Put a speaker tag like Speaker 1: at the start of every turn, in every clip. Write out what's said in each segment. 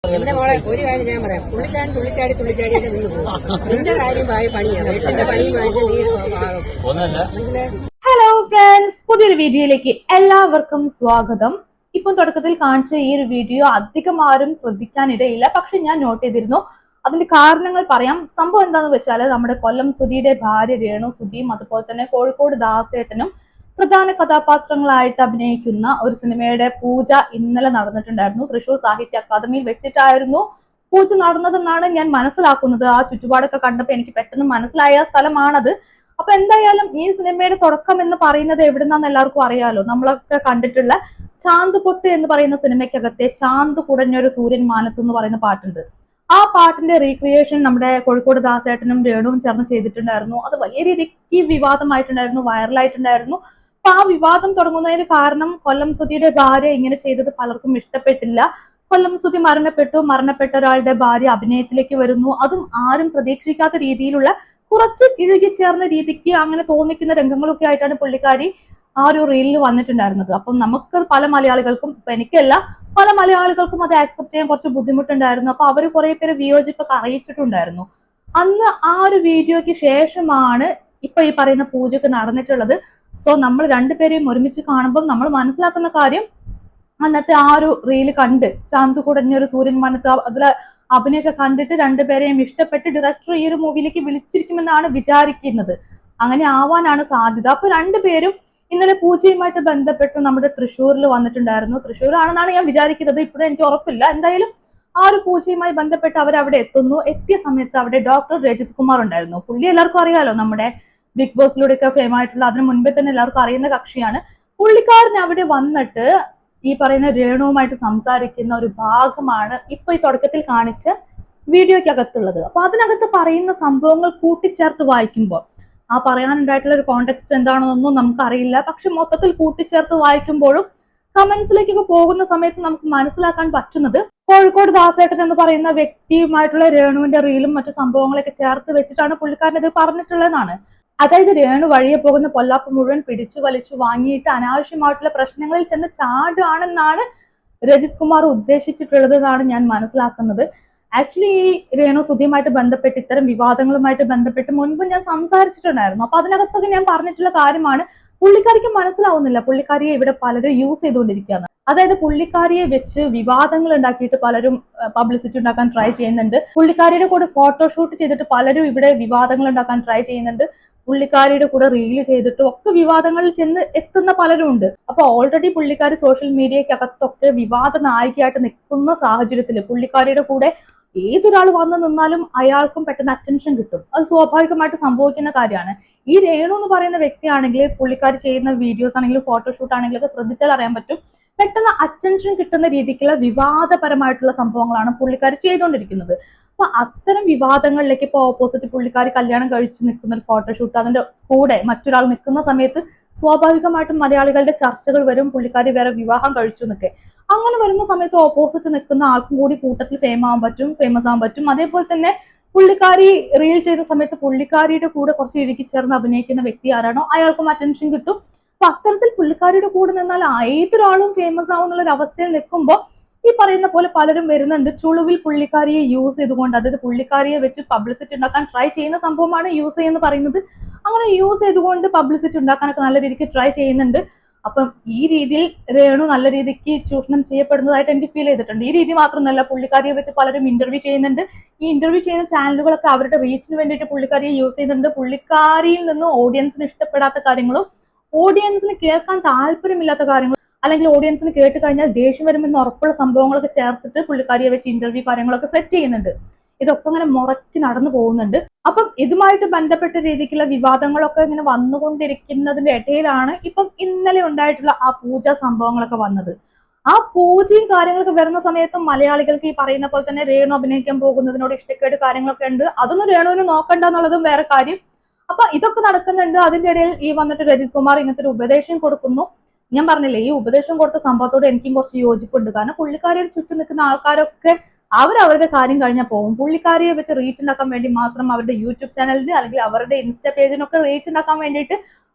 Speaker 1: എന്റെ മോളെ ഒരു കാര്യം ഞാൻ പറയാം, തുള്ളിച്ചാടി നിന്ന് പോകും. നിന്റെ കാര്യം പണിയാണ്, വീട്ടിന്റെ പണിയും വാങ്ങിച്ച്.
Speaker 2: ഹലോ ഫ്രണ്ട്സ്, പുതിയൊരു വീഡിയോയിലേക്ക് എല്ലാവർക്കും സ്വാഗതം. ഇപ്പം തുടക്കത്തിൽ കാണിച്ച ഈ ഒരു വീഡിയോ അധികം ആരും ശ്രദ്ധിക്കാനിടയില്ല, പക്ഷെ ഞാൻ നോട്ട് ചെയ്തിരുന്നു. അതിന്റെ കാരണങ്ങൾ പറയാം. സംഭവം എന്താന്ന് വെച്ചാൽ, നമ്മുടെ കൊല്ലം സുധിയുടെ ഭാര്യ രേണു സുധിയും അതുപോലെ തന്നെ കോഴിക്കോട് ദാസേട്ടനും പ്രധാന കഥാപാത്രങ്ങളായിട്ട് അഭിനയിക്കുന്ന ഒരു സിനിമയുടെ പൂജ ഇന്നലെ നടന്നിട്ടുണ്ടായിരുന്നു. തൃശൂർ സാഹിത്യ അക്കാദമിയിൽ വെച്ചിട്ടായിരുന്നു പൂജ നടന്നതെന്നാണ് ഞാൻ മനസ്സിലാക്കുന്നത്. ആ ചുറ്റുപാടൊക്കെ കണ്ടപ്പോൾ എനിക്ക് പെട്ടെന്ന് മനസ്സിലായ സ്ഥലമാണത്. അപ്പൊ എന്തായാലും ഈ സിനിമയുടെ തുടക്കം എന്ന് പറയുന്നത് എവിടുന്നാന്ന് എല്ലാവർക്കും അറിയാലോ. നമ്മളൊക്കെ കണ്ടിട്ടുള്ള ചാന്ത് പൊട്ട് എന്ന് പറയുന്ന സിനിമയ്ക്കകത്തെ ചാന്ത് കുടഞ്ഞൊരു സൂര്യൻ മാനത്ത് എന്ന് പറയുന്ന പാട്ടുണ്ട്. ആ പാട്ടിന്റെ റീക്രിയേഷൻ നമ്മുടെ കോഴിക്കോട് ദാസേട്ടനും രേണുവും ചേർന്ന് ചെയ്തിട്ടുണ്ടായിരുന്നു. അത് വലിയ രീതിക്ക് വിവാദമായിട്ടുണ്ടായിരുന്നു, വൈറലായിട്ടുണ്ടായിരുന്നു. അപ്പൊ ആ വിവാദം തുടങ്ങുന്നതിന് കാരണം കൊല്ലം സുധിയുടെ ഭാര്യ ഇങ്ങനെ ചെയ്തത് പലർക്കും ഇഷ്ടപ്പെട്ടില്ല. കൊല്ലം സുധി മരണപ്പെട്ട ഒരാളുടെ ഭാര്യ അഭിനയത്തിലേക്ക് വരുന്നു, അതും ആരും പ്രതീക്ഷിക്കാത്ത രീതിയിലുള്ള കുറച്ച് ഇഴുകിച്ചേർന്ന രീതിക്ക് അങ്ങനെ തോന്നിക്കുന്ന രംഗങ്ങളൊക്കെ ആയിട്ടാണ് പുള്ളിക്കാരി ആ ഒരു റീലിൽ വന്നിട്ടുണ്ടായിരുന്നത്. അപ്പം നമുക്ക് പല മലയാളികൾക്കും, ഇപ്പൊ എനിക്കല്ല പല മലയാളികൾക്കും അത് ആക്സെപ്റ്റ് ചെയ്യാൻ കുറച്ച് ബുദ്ധിമുട്ടുണ്ടായിരുന്നു. അപ്പൊ അവർ കുറെ പേര് വിയോജിപ്പൊക്കെ അറിയിച്ചിട്ടുണ്ടായിരുന്നു. അന്ന് ആ ഒരു വീഡിയോയ്ക്ക് ശേഷമാണ് ഇപ്പൊ ഈ പറയുന്ന പൂജയൊക്കെ നടന്നിട്ടുള്ളത്. സോ നമ്മൾ രണ്ടുപേരെയും ഒരുമിച്ച് കാണുമ്പോൾ നമ്മൾ മനസ്സിലാക്കുന്ന കാര്യം, അന്നത്തെ ആ ഒരു റീല് കണ്ട് ചാന്ത് കുടഞ്ഞൊരു സൂര്യൻ മനത്ത് അതിലെ അഭിനയൊക്കെ കണ്ടിട്ട് രണ്ടുപേരെയും ഇഷ്ടപ്പെട്ട് ഡയറക്ടർ ഈ ഒരു മൂവിയിലേക്ക് വിളിച്ചിരിക്കുമെന്നാണ് വിചാരിക്കുന്നത്. അങ്ങനെ ആവാനാണ് സാധ്യത. അപ്പൊ രണ്ടുപേരും ഇന്നലെ പൂജയുമായിട്ട് ബന്ധപ്പെട്ട് നമ്മുടെ തൃശ്ശൂരിൽ വന്നിട്ടുണ്ടായിരുന്നു. തൃശ്ശൂർ ആണെന്നാണ് ഞാൻ വിചാരിക്കുന്നത്, ഇപ്പോഴും എനിക്ക് ഉറപ്പില്ല. എന്തായാലും ആ ഒരു പൂജയുമായി ബന്ധപ്പെട്ട് അവരവിടെ എത്തുന്നു. എത്തിയ സമയത്ത് അവിടെ ഡോക്ടർ രജിത് കുമാർ ഉണ്ടായിരുന്നു. പുള്ളി എല്ലാവർക്കും അറിയാലോ, നമ്മുടെ ബിഗ് ബോസിലൂടെയൊക്കെ ഫേം ആയിട്ടുള്ള, അതിന് മുൻപേ തന്നെ എല്ലാവർക്കും അറിയുന്ന കക്ഷിയാണ്. പുള്ളിക്കാരൻ അവിടെ വന്നിട്ട് ഈ പറയുന്ന രേണുവുമായിട്ട് സംസാരിക്കുന്ന ഒരു ഭാഗമാണ് ഇപ്പൊ ഈ തുടക്കത്തിൽ കാണിച്ച വീഡിയോയ്ക്കകത്തുള്ളത്. അപ്പൊ അതിനകത്ത് പറയുന്ന സംഭവങ്ങൾ കൂട്ടിച്ചേർത്ത് വായിക്കുമ്പോൾ ആ പറയാനുണ്ടായിട്ടുള്ള ഒരു കോണ്ടെക്സ്റ്റ് എന്താണെന്നൊന്നും നമുക്കറിയില്ല. പക്ഷെ മൊത്തത്തിൽ കൂട്ടിച്ചേർത്ത് വായിക്കുമ്പോഴും കമന്റ്സിലേക്കൊക്കെ പോകുന്ന സമയത്ത് നമുക്ക് മനസ്സിലാക്കാൻ പറ്റുന്നത്, കോഴിക്കോട് ദാസേട്ടൻ എന്ന് പറയുന്ന വ്യക്തിയുമായിട്ടുള്ള രേണുവിന്റെ റീലും മറ്റു സംഭവങ്ങളൊക്കെ ചേർത്ത് വെച്ചിട്ടാണ് പുള്ളിക്കാരൻ ഇത് പറഞ്ഞിട്ടുള്ളതാണ്. അതായത് രേണു വഴിയെ പോകുന്ന പൊല്ലാപ്പ് മുഴുവൻ പിടിച്ചു വലിച്ചു വാങ്ങിയിട്ട് അനാവശ്യമായിട്ടുള്ള പ്രശ്നങ്ങളിൽ ചെന്ന് ചാടുകയാണെന്നാണ് രജിത് കുമാർ ഉദ്ദേശിച്ചിട്ടുള്ളത് എന്നാണ് ഞാൻ മനസ്സിലാക്കുന്നത്. ആക്ച്വലി ഈ രേണു സുധിയുമായിട്ട് ബന്ധപ്പെട്ട് ഇത്തരം വിവാദങ്ങളുമായിട്ട് ബന്ധപ്പെട്ട് മുൻപ് ഞാൻ സംസാരിച്ചിട്ടുണ്ടായിരുന്നു. അപ്പൊ അതിനകത്തൊക്കെ ഞാൻ പറഞ്ഞിട്ടുള്ള കാര്യമാണ്, പുള്ളിക്കാരിക്ക് മനസ്സിലാവുന്നില്ല പുള്ളിക്കാരിയെ ഇവിടെ പലരും യൂസ് ചെയ്തുകൊണ്ടിരിക്കുകയാണ്. അതായത് പുള്ളിക്കാരിയെ വെച്ച് വിവാദങ്ങൾ ഉണ്ടാക്കിയിട്ട് പലരും പബ്ലിസിറ്റി ഉണ്ടാക്കാൻ ട്രൈ ചെയ്യുന്നുണ്ട്. പുള്ളിക്കാരിയുടെ കൂടെ ഫോട്ടോഷൂട്ട് ചെയ്തിട്ട് പലരും ഇവിടെ വിവാദങ്ങൾ ഉണ്ടാക്കാൻ ട്രൈ ചെയ്യുന്നുണ്ട്. പുള്ളിക്കാരിയുടെ കൂടെ റീല് ചെയ്തിട്ടും ഒക്കെ വിവാദങ്ങളിൽ ചെന്ന് എത്തുന്ന പലരും ഉണ്ട്. അപ്പൊ ഓൾറെഡി പുള്ളിക്കാരി സോഷ്യൽ മീഡിയക്കകത്തൊക്കെ വിവാദ നായികയായിട്ട് നിൽക്കുന്ന സാഹചര്യത്തിൽ പുള്ളിക്കാരിയുടെ കൂടെ ഏതൊരാൾ വന്നു നിന്നാലും അയാൾക്കും പെട്ടെന്ന് അറ്റൻഷൻ കിട്ടും. അത് സ്വാഭാവികമായിട്ട് സംഭവിക്കുന്ന കാര്യമാണ്. ഈ രേണു എന്ന് പറയുന്ന വ്യക്തിയാണെങ്കിൽ പുള്ളിക്കാരി ചെയ്യുന്ന വീഡിയോസ് ആണെങ്കിലും ഫോട്ടോഷൂട്ട് ആണെങ്കിലും ഒക്കെ ശ്രദ്ധിച്ചാൽ അറിയാൻ പറ്റും, പെട്ടെന്ന് അറ്റൻഷൻ കിട്ടുന്ന രീതിക്കുള്ള വിവാദപരമായിട്ടുള്ള സംഭവങ്ങളാണ് പുള്ളിക്കാരി ചെയ്തുകൊണ്ടിരിക്കുന്നത്. അപ്പൊ അത്തരം വിവാദങ്ങളിലേക്ക് ഇപ്പൊ ഓപ്പോസിറ്റ് പുള്ളിക്കാരി കല്യാണം കഴിച്ച് നിൽക്കുന്ന ഒരു ഫോട്ടോഷൂട്ട്, അതിന്റെ കൂടെ മറ്റൊരാൾ നിൽക്കുന്ന സമയത്ത് സ്വാഭാവികമായിട്ടും മലയാളികളുടെ ചർച്ചകൾ വരും, പുള്ളിക്കാരി വേറെ വിവാഹം കഴിച്ചു എന്നൊക്കെ. അങ്ങനെ വരുന്ന സമയത്ത് ഓപ്പോസിറ്റ് നിൽക്കുന്ന ആൾക്കും കൂടി കൂട്ടത്തിൽ ഫേമസ് ആവാൻ പറ്റും. അതേപോലെ തന്നെ പുള്ളിക്കാരി റീൽ ചെയ്യുന്ന സമയത്ത് പുള്ളിക്കാരിയുടെ കൂടെ കുറച്ച് ഇഴുകി ചേർന്ന് അഭിനയിക്കുന്ന വ്യക്തി ആരാണോ അയാൾക്കും അറ്റൻഷൻ കിട്ടും. അപ്പൊ അത്തരത്തിൽ പുള്ളിക്കാരിയുടെ കൂടെ നിന്നാൽ ഏതൊരാളും ഫേമസ് ആവും എന്നുള്ള ഒരു അവസ്ഥയിൽ നിൽക്കുമ്പോൾ ഈ പറയുന്ന പോലെ പലരും വരുന്നുണ്ട്. ചുളുവിൽ പുള്ളിക്കാരിയെ യൂസ് ചെയ്തുകൊണ്ട്, അതായത് പുള്ളിക്കാരിയെ വെച്ച് പബ്ലിസിറ്റി ഉണ്ടാക്കാൻ ട്രൈ ചെയ്യുന്ന സംഭവമാണ് യൂസ് ചെയ്യുന്നത് പറയുന്നത്. അങ്ങനെ യൂസ് ചെയ്തുകൊണ്ട് പബ്ലിസിറ്റി ഉണ്ടാക്കാനൊക്കെ നല്ല രീതിക്ക് ട്രൈ ചെയ്യുന്നുണ്ട്. അപ്പം ഈ രീതിയിൽ രേണു നല്ല രീതിക്ക് ചൂഷണം ചെയ്യപ്പെടുന്നതായിട്ട് എനിക്ക് ഫീൽ ചെയ്തിട്ടുണ്ട്. ഈ രീതി മാത്രമല്ല, പുള്ളിക്കാരിയെ വെച്ച് പലരും ഇന്റർവ്യൂ ചെയ്യുന്നുണ്ട്. ഈ ഇന്റർവ്യൂ ചെയ്യുന്ന ചാനലുകളൊക്കെ അവരുടെ റീച്ചിന് വേണ്ടിയിട്ട് പുള്ളിക്കാരിയെ യൂസ് ചെയ്യുന്നുണ്ട്. പുള്ളിക്കാരിയിൽ നിന്നും ഓഡിയൻസിന് ഇഷ്ടപ്പെടാത്ത കാര്യങ്ങളും ഓഡിയൻസിന് കേൾക്കാൻ താല്പര്യമില്ലാത്ത കാര്യങ്ങളും, അല്ലെങ്കിൽ ഓഡിയൻസിന് കേട്ട് കഴിഞ്ഞാൽ ദേഷ്യം വരുമെന്ന് ഉറപ്പുള്ള സംഭവങ്ങളൊക്കെ ചേർത്തിട്ട് പുള്ളിക്കാരിയെ വെച്ച് ഇന്റർവ്യൂ കാര്യങ്ങളൊക്കെ സെറ്റ് ചെയ്യുന്നുണ്ട്. ഇതൊക്കെ അങ്ങനെ മുറക്കി നടന്നു പോകുന്നുണ്ട്. അപ്പം ഇതുമായിട്ട് ബന്ധപ്പെട്ട രീതിക്കുള്ള വിവാദങ്ങളൊക്കെ ഇങ്ങനെ വന്നുകൊണ്ടിരിക്കുന്നതിന്റെ ഇടയിലാണ് ഇപ്പം ഇന്നലെ ഉണ്ടായിട്ടുള്ള ആ പൂജ സംഭവങ്ങളൊക്കെ വന്നത്. ആ പൂജയും കാര്യങ്ങളൊക്കെ വരുന്ന സമയത്തും മലയാളികൾക്ക് ഈ പറയുന്ന പോലെ തന്നെ രേണു അഭിനയിക്കാൻ പോകുന്നതിനോട് ഇഷ്ടക്കേട് കാര്യങ്ങളൊക്കെ ഉണ്ട്. അതൊന്നും രേണുവിന് നോക്കണ്ട എന്നുള്ളതും വേറെ കാര്യം. അപ്പൊ ഇതൊക്കെ നടക്കുന്നുണ്ട്. അതിന്റെ ഇടയിൽ ഈ വന്നിട്ട് രജിത് കുമാർ ഇങ്ങനത്തെ ഒരു ഉപദേശം കൊടുക്കുന്നു. ഞാൻ പറഞ്ഞില്ലേ, ഈ ഉപദേശം കൊടുത്ത സംഭവത്തോട് എനിക്കും കുറച്ച് യോജിപ്പുണ്ട്. കാരണം പുള്ളിക്കാരെ ചുറ്റും നിൽക്കുന്ന ആൾക്കാരൊക്കെ അവരവരുടെ കാര്യം കഴിഞ്ഞാൽ പോകും. പുള്ളിക്കാരിയെ വെച്ച് റീച്ച് ഉണ്ടാക്കാൻ വേണ്ടി മാത്രം അവരുടെ യൂട്യൂബ് ചാനലിന് അല്ലെങ്കിൽ അവരുടെ ഇൻസ്റ്റാ പേജിനൊക്കെ റീച്ച് ഉണ്ടാക്കാൻ വേണ്ടിയിട്ട്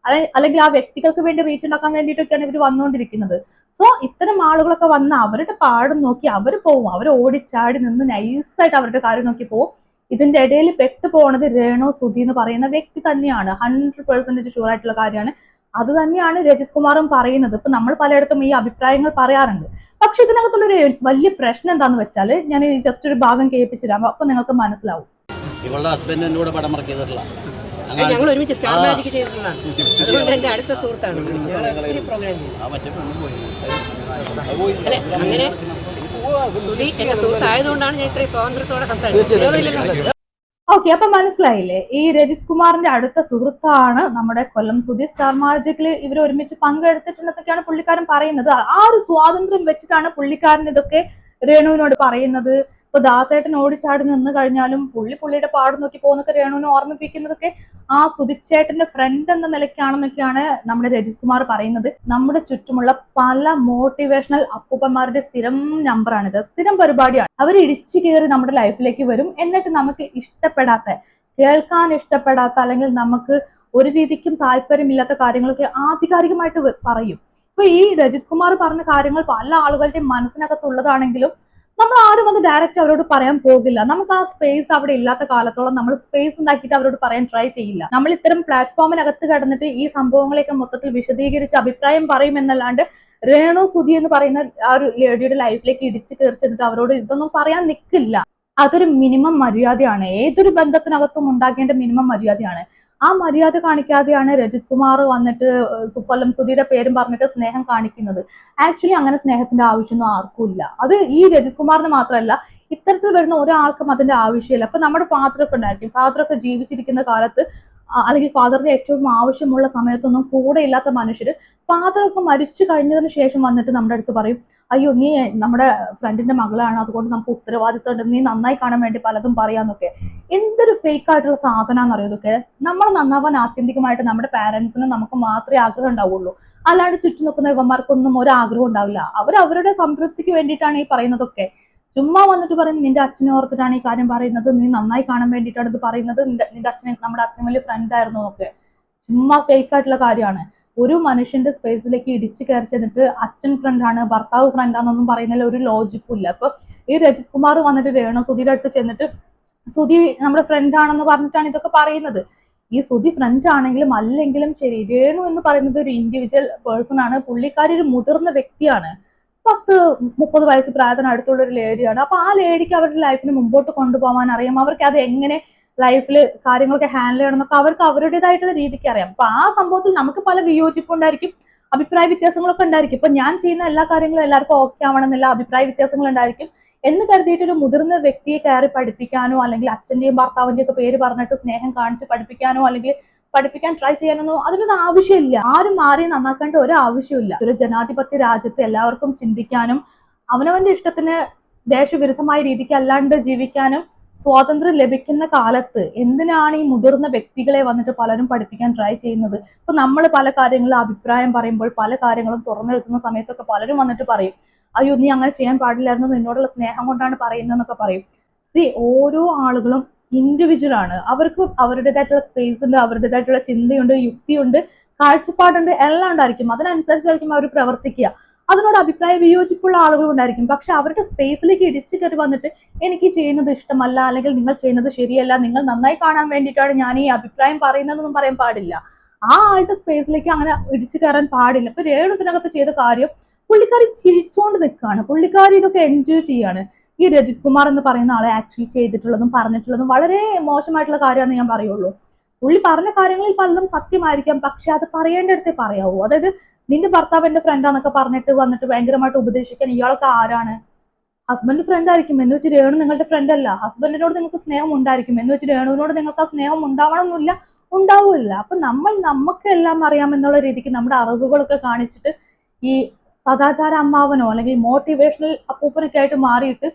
Speaker 2: അല്ലെങ്കിൽ ആ വ്യക്തികൾക്ക് വേണ്ടി റീച്ച് ഉണ്ടാക്കാൻ വേണ്ടിയിട്ടൊക്കെയാണ് ഇവർ വന്നുകൊണ്ടിരിക്കുന്നത്. സോ ഇത്തരം ആളുകളൊക്കെ വന്ന് അവരുടെ പാടും നോക്കി അവർ പോവും. അവർ ഓടിച്ചാടി നിന്ന് നൈസായിട്ട് അവരുടെ കാര്യം നോക്കി പോവും. ഇതിന്റെ ഇടയിൽ പെട്ടു പോണത് രേണു സുധി എന്ന് പറയുന്ന വ്യക്തി തന്നെയാണ്. 100% ഷുവർ ആയിട്ടുള്ള കാര്യമാണ്. അത് തന്നെയാണ് രജിത് കുമാറും പറയുന്നത്. ഇപ്പൊ നമ്മൾ പലയിടത്തും ഈ അഭിപ്രായങ്ങൾ പറയാറുണ്ട്. പക്ഷെ ഇതിനകത്തുള്ളൊരു വലിയ പ്രശ്നം എന്താന്ന് വെച്ചാൽ ഞാൻ ജസ്റ്റ് ഒരു ഭാഗം കേൾപ്പിച്ചിരാം, അപ്പൊ നിങ്ങൾക്ക് മനസ്സിലാവും.
Speaker 3: ഇവളുടെ ഹസ്ബൻഡ് എന്നോട് പടം വർക്ക് ചെയ്തിട്ടുള്ള
Speaker 1: ഞങ്ങൾ ഒരുമിച്ച് സ്റ്റാർ മാജിക് ചെയ്തിട്ടുള്ളതാണ്. അതുകൊണ്ട് എന്റെ അടുത്ത സുഹൃത്താണ്. ഒത്തിരി പ്രോഗ്രാം അല്ലെ അങ്ങനെ സുധി എന്റെ സുഹൃത്തായതുകൊണ്ടാണ് ഞാൻ ഇത്രയും സ്വാതന്ത്ര്യത്തോടെ സംസാരിച്ചത്.
Speaker 2: ഓക്കെ, അപ്പൊ മനസ്സിലായില്ലേ? ഈ രജിത് കുമാറിന്റെ അടുത്ത സുഹൃത്താണ് നമ്മുടെ കൊല്ലം സുധി. സ്റ്റാർ മാജിക്കിൽ ഇവർ ഒരുമിച്ച് പങ്കെടുത്തിട്ടുണ്ടെന്നൊക്കെയാണ് പുള്ളിക്കാരൻ പറയുന്നത്. ആ ഒരു സ്വാതന്ത്ര്യം വെച്ചിട്ടാണ് പുള്ളിക്കാരൻ ഇതൊക്കെ രേണുവിനോട് പറയുന്നത്. ഇപ്പൊ ദാസേട്ടൻ ഓടിച്ചാടി നിന്ന് കഴിഞ്ഞാലും പുള്ളിയുടെ പാട് നോക്കി പോകുന്നൊക്കെ രേണുവിനെ ഓർമ്മിപ്പിക്കുന്നതൊക്കെ ആ സുധിച്ചേട്ടന്റെ ഫ്രണ്ട് എന്ന നിലയ്ക്കാണെന്നൊക്കെയാണ് നമ്മുടെ രജിത് കുമാർ പറയുന്നത്. നമ്മുടെ ചുറ്റുമുള്ള പല മോട്ടിവേഷണൽ അപ്പൂപ്പന്മാരുടെ സ്ഥിരം നമ്പറാണിത്, സ്ഥിരം പരിപാടിയാണ്. അവർ ഇടിച്ചു കയറി നമ്മുടെ ലൈഫിലേക്ക് വരും. എന്നിട്ട് നമുക്ക് ഇഷ്ടപ്പെടാത്ത, കേൾക്കാൻ ഇഷ്ടപ്പെടാത്ത അല്ലെങ്കിൽ നമുക്ക് ഒരു രീതിക്കും താല്പര്യമില്ലാത്ത കാര്യങ്ങളൊക്കെ ആധികാരികമായിട്ട് പറയും. ഇപ്പൊ ഈ രജിത് കുമാർ പറഞ്ഞ കാര്യങ്ങൾ പല ആളുകളുടെയും മനസ്സിനകത്തുള്ളതാണെങ്കിലും നമ്മൾ ആരും അത് ഡയറക്റ്റ് അവരോട് പറയാൻ പോകില്ല. നമുക്ക് ആ സ്പേസ് അവിടെ ഇല്ലാത്ത കാലത്തോളം നമ്മൾ സ്പേസ് ഉണ്ടാക്കിയിട്ട് അവരോട് പറയാൻ ട്രൈ ചെയ്യില്ല. നമ്മൾ ഇത്തരം പ്ലാറ്റ്ഫോമിനകത്ത് കടന്നിട്ട് ഈ സംഭവങ്ങളെയൊക്കെ മൊത്തത്തിൽ വിശദീകരിച്ച് അഭിപ്രായം പറയുമെന്നല്ലാണ്ട് രേണു സുധി എന്ന് പറയുന്ന ആ ഒരു ലേഡിയുടെ ലൈഫിലേക്ക് ഇടിച്ചു കയറി ചെന്നിട്ട് അവരോട് ഇതൊന്നും പറയാൻ നിൽക്കില്ല. അതൊരു മിനിമം മര്യാദയാണ്. ഏതൊരു ബന്ധത്തിനകത്തും ഉണ്ടാകേണ്ട മിനിമം മര്യാദയാണ്. ആ മര്യാദ കാണിക്കാതെയാണ് രജിത് കുമാർ വന്നിട്ട് കൊല്ലം സുധിയുടെ പേരും പറഞ്ഞിട്ട് സ്നേഹം കാണിക്കുന്നത്. ആക്ച്വലി അങ്ങനെ സ്നേഹത്തിന്റെ ആവശ്യമൊന്നും ആർക്കും ഇല്ല. അത് ഈ രജിത് കുമാറിന് മാത്രമല്ല, ഇത്തരത്തിൽ വരുന്ന ഒരാൾക്കും അതിന്റെ ആവശ്യമില്ല. അപ്പൊ നമ്മുടെ ഫാദറൊക്കെ ഉണ്ടായിരിക്കും. ഫാദറൊക്കെ ജീവിച്ചിരിക്കുന്ന കാലത്ത് അല്ലെങ്കിൽ ഫാദറിന്റെ ഏറ്റവും ആവശ്യമുള്ള സമയത്തൊന്നും കൂടെ ഇല്ലാത്ത മനുഷ്യര് ഫാദറൊക്കെ മരിച്ചു കഴിഞ്ഞതിന് ശേഷം വന്നിട്ട് നമ്മുടെ അടുത്ത് പറയും, അയ്യോ നീ നമ്മുടെ ഫ്രണ്ടിന്റെ മകളാണ്, അതുകൊണ്ട് നമുക്ക് ഉത്തരവാദിത്തം ഉണ്ട്, നീ നന്നായി കാണാൻ വേണ്ടി പലതും പറയാന്നൊക്കെ. എന്തൊരു ഫേക്ക് ആയിട്ടുള്ള സാധനം അറിയാതൊക്കെ. നമ്മൾ നന്നാവാൻ ആത്യന്തികമായിട്ട് നമ്മുടെ പാരന്റ്സിന് നമുക്ക് മാത്രമേ ആഗ്രഹം ഉണ്ടാവുള്ളൂ. അല്ലാണ്ട് ചുറ്റും നിൽക്കുന്ന യുവന്മാർക്കൊന്നും ഒരു ആഗ്രഹം ഉണ്ടാവില്ല. അവരുടെ സംതൃപ്തിക്ക് വേണ്ടിയിട്ടാണ് ഈ പറയുന്നതൊക്കെ. ചുമ്മാ വന്നിട്ട് പറയും നിന്റെ അച്ഛനെ ഓർത്തിട്ടാണ് ഈ കാര്യം പറയുന്നത്, നീ നന്നായി കാണാൻ വേണ്ടിയിട്ടാണ് ഇത് പറയുന്നത്, നിന്റെ അച്ഛനെ നമ്മുടെ അത്രയും വലിയ ഫ്രണ്ട് ആയിരുന്നു എന്നൊക്കെ. ചുമ്മാ ഫേക്ക് ആയിട്ടുള്ള കാര്യമാണ്. ഒരു മനുഷ്യന്റെ സ്പേസിലേക്ക് ഇടിച്ചു കയറി ചെന്നിട്ട് അച്ഛൻ ഫ്രണ്ടാണ്, ഭർത്താവ് ഫ്രണ്ടാണെന്നൊന്നും പറയുന്നതിൽ ഒരു ലോജിക്കും ഇല്ല. അപ്പൊ ഈ രജിത് കുമാർ വന്നിട്ട് രേണു സുധിയുടെ അടുത്ത് ചെന്നിട്ട് സുധി നമ്മുടെ ഫ്രണ്ട് ആണെന്ന് പറഞ്ഞിട്ടാണ് ഇതൊക്കെ പറയുന്നത്. ഈ സുധി ഫ്രണ്ട് ആണെങ്കിലും അല്ലെങ്കിലും ശരി, രേണു എന്ന് പറയുന്നത് ഒരു ഇൻഡിവിജ്വൽ പേഴ്സൺ ആണ്. പുള്ളിക്കാരി ഒരു മുതിർന്ന വ്യക്തിയാണ്. 10-30 വയസ്സ് പ്രായത്തിന് അടുത്തുള്ള ഒരു ലേഡിയാണ്. അപ്പൊ ആ ലേഡിക്ക് അവരുടെ ലൈഫിന് മുമ്പോട്ട് കൊണ്ടുപോകാൻ അറിയാം. അവർക്ക് അത് എങ്ങനെ ലൈഫിൽ കാര്യങ്ങളൊക്കെ ഹാൻഡിൽ ചെയ്യണം എന്നൊക്കെ അവർക്ക് അവരുടേതായിട്ടുള്ള രീതിക്ക് അറിയാം. അപ്പൊ ആ സംഭവത്തിൽ നമുക്ക് പല വിയോജിപ്പുണ്ടായിരിക്കും, അഭിപ്രായ വ്യത്യാസങ്ങളൊക്കെ ഉണ്ടായിരിക്കും. ഇപ്പൊ ഞാൻ ചെയ്യുന്ന എല്ലാ കാര്യങ്ങളും എല്ലാവർക്കും ഓക്കെ ആവണമെന്നില്ല, അഭിപ്രായ വ്യത്യാസങ്ങൾ ഉണ്ടായിരിക്കും. എന്ന് കരുതിയിട്ട് ഒരു മുതിർന്ന വ്യക്തിയെ കയറി പഠിപ്പിക്കാനോ അല്ലെങ്കിൽ അച്ഛന്റെയും ഭർത്താവിന്റെയും ഒക്കെ പേര് പറഞ്ഞിട്ട് സ്നേഹം കാണിച്ച് പഠിപ്പിക്കാനോ അല്ലെങ്കിൽ പഠിപ്പിക്കാൻ ട്രൈ ചെയ്യാനൊന്നും അതിനൊന്നും ആവശ്യമില്ല. ആരും ആരെയും നന്നാക്കേണ്ട ഒരു ആവശ്യമില്ല. ഒരു ജനാധിപത്യ രാജ്യത്ത് എല്ലാവർക്കും ചിന്തിക്കാനും അവനവന്റെ ഇഷ്ടത്തിന് ദേശവിരുദ്ധമായ രീതിക്ക് അല്ലാണ്ട് ജീവിക്കാനും സ്വാതന്ത്ര്യം ലഭിക്കുന്ന കാലത്ത് എന്തിനാണ് ഈ മുതിർന്ന വ്യക്തികളെ വന്നിട്ട് പലരും പഠിപ്പിക്കാൻ ട്രൈ ചെയ്യുന്നത്? ഇപ്പൊ നമ്മൾ പല കാര്യങ്ങളും അഭിപ്രായം പറയുമ്പോൾ പല കാര്യങ്ങളും തുറന്നെടുക്കുന്ന സമയത്തൊക്കെ പലരും വന്നിട്ട് പറയും, അയ്യോ നീ അങ്ങനെ ചെയ്യാൻ പാടില്ലായിരുന്നു, നിന്നോടുള്ള സ്നേഹം കൊണ്ടാണ് പറയുന്നതെന്നൊക്കെ പറയും. ഓരോ ആളുകളും ഇൻഡിവിജ്വൽ ആണ്. അവർക്ക് അവരുടേതായിട്ടുള്ള സ്പേസ് ഉണ്ട്, അവരുടേതായിട്ടുള്ള ചിന്തയുണ്ട്, യുക്തിയുണ്ട്, കാഴ്ചപ്പാടുണ്ട്, എല്ലാം ഉണ്ടായിരിക്കും. അതിനനുസരിച്ചായിരിക്കും അവർ പ്രവർത്തിക്കുക. അതിനോട് അഭിപ്രായ വിയോജിപ്പുള്ള ആളുകൾ ഉണ്ടായിരിക്കും. പക്ഷെ അവരുടെ സ്പേസിലേക്ക് ഇടിച്ചു കയറി വന്നിട്ട് എനിക്ക് ചെയ്യുന്നത് ഇഷ്ടമല്ല അല്ലെങ്കിൽ നിങ്ങൾ ചെയ്യുന്നത് ശരിയല്ല, നിങ്ങൾ നന്നായി കാണാൻ വേണ്ടിയിട്ടാണ് ഞാൻ ഈ അഭിപ്രായം പറയുന്നതെന്നൊന്നും പറയാൻ പാടില്ല. ആ ആളുടെ സ്പേസിലേക്ക് അങ്ങനെ ഇടിച്ചു കയറാൻ പാടില്ല. ഇപ്പൊ രേണുവിനകത്ത് ചെയ്ത കാര്യം പുള്ളിക്കാരി ചിരിച്ചുകൊണ്ട് നിൽക്കുകയാണ്. പുള്ളിക്കാരി ഇതൊക്കെ എൻജോയ് ചെയ്യാണ്. ഈ രജിത് കുമാർ എന്ന് പറയുന്ന ആളെ ആക്ച്വലി ചെയ്തിട്ടുള്ളതും പറഞ്ഞിട്ടുള്ളതും വളരെ മോശമായിട്ടുള്ള കാര്യമാണെന്ന് ഞാൻ പറയുള്ളൂ. പുള്ളി പറഞ്ഞ കാര്യങ്ങളിൽ പലതും സത്യമായിരിക്കാം, പക്ഷെ അത് പറയേണ്ടടുത്തേ പറയാവൂ. അതായത് നിന്റെ ഭർത്താവ് എന്റെ ഫ്രണ്ടാന്നൊക്കെ പറഞ്ഞിട്ട് വന്നിട്ട് ഭയങ്കരമായിട്ട് ഉപദേശിക്കാൻ ഇയാളൊക്കെ ആരാണ്? ഹസ്ബൻഡ് ഫ്രണ്ട് ആയിരിക്കും എന്ന് വെച്ച് രേണു നിങ്ങളുടെ ഫ്രണ്ട് അല്ല. ഹസ്ബൻഡിനോട് നിങ്ങൾക്ക് സ്നേഹം ഉണ്ടായിരിക്കും എന്ന് വെച്ച് രേണുവിനോട് നിങ്ങൾക്ക് ആ സ്നേഹം ഉണ്ടാവണമെന്നില്ല, ഉണ്ടാവില്ല. അപ്പൊ നമുക്ക് എല്ലാം അറിയാമെന്നുള്ള രീതിക്ക് നമ്മുടെ അറിവുകളൊക്കെ കാണിച്ചിട്ട് ഈ സദാചാര അമ്മാവനോ അല്ലെങ്കിൽ മോട്ടിവേഷണൽ അപ്പൂപ്പനൊക്കെ ആയിട്ട് മാറിയിട്ട്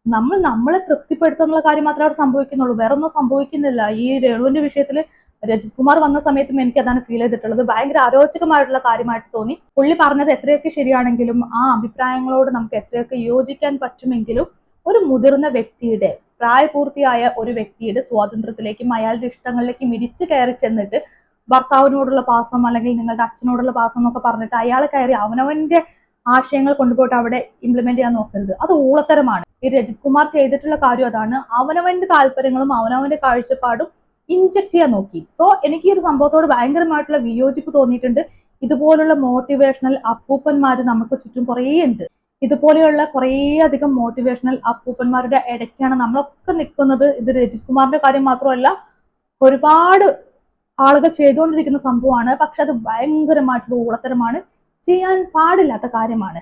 Speaker 2: നമ്മളെ തൃപ്തിപ്പെടുത്തുന്നുള്ള കാര്യം മാത്രമേ അവിടെ സംഭവിക്കുന്നുള്ളൂ. വേറെ ഒന്നും സംഭവിക്കുന്നില്ല. ഈ രേണുവിന്റെ വിഷയത്തിൽ രജിത് കുമാർ വന്ന സമയത്തും എനിക്ക് അതാണ് ഫീൽ ചെയ്തിട്ടുള്ളത്. ഭയങ്കര അരോചകമായിട്ടുള്ള കാര്യമായിട്ട് തോന്നി. പുള്ളി പറഞ്ഞത് എത്രയൊക്കെ ശരിയാണെങ്കിലും ആ അഭിപ്രായങ്ങളോട് നമുക്ക് എത്രയൊക്കെ യോജിക്കാൻ പറ്റുമെങ്കിലും ഒരു മുതിർന്ന വ്യക്തിയുടെ, പ്രായപൂർത്തിയായ ഒരു വ്യക്തിയുടെ സ്വാതന്ത്ര്യത്തിലേക്കും അയാളുടെ ഇഷ്ടങ്ങളിലേക്കും ഇടിച്ചു കയറി ചെന്നിട്ട് ഭർത്താവിനോടുള്ള പാസം അല്ലെങ്കിൽ നിങ്ങളുടെ അച്ഛനോടുള്ള പാസം എന്നൊക്കെ പറഞ്ഞിട്ട് അയാളെ കയറി അവനവന്റെ ആശയങ്ങൾ കൊണ്ടുപോയിട്ട് അവിടെ ഇംപ്ലിമെന്റ് ചെയ്യാൻ നോക്കരുത്. അത് ഊളത്തരമാണ്. ഈ രജിത് കുമാർ ചെയ്തിട്ടുള്ള കാര്യം അതാണ്. അവനവന്റെ താല്പര്യങ്ങളും അവനവന്റെ കാഴ്ചപ്പാടും ഇൻജക്ട് ചെയ്യാൻ നോക്കി. സോ എനിക്ക് ഈ ഒരു സംഭവത്തോട് ഭയങ്കരമായിട്ടുള്ള വിയോജിപ്പ് തോന്നിയിട്ടുണ്ട്. ഇതുപോലുള്ള മോട്ടിവേഷണൽ അപ്പൂപ്പന്മാര് നമുക്ക് ചുറ്റും കുറേ ഉണ്ട്. ഇതുപോലെയുള്ള കുറേ അധികം മോട്ടിവേഷണൽ അപ്പൂപ്പന്മാരുടെ ഇടയ്ക്കാണ് നമ്മളൊക്കെ നിൽക്കുന്നത്. ഇത് രജിത് കുമാറിന്റെ കാര്യം മാത്രമല്ല, ഒരുപാട് ആളുകൾ ചെയ്തുകൊണ്ടിരിക്കുന്ന സംഭവമാണ്. പക്ഷെ അത് ഭയങ്കരമായിട്ടുള്ള ഊളത്തരമാണ്, ചെയ്യാൻ പാടില്ലാത്ത കാര്യമാണ്.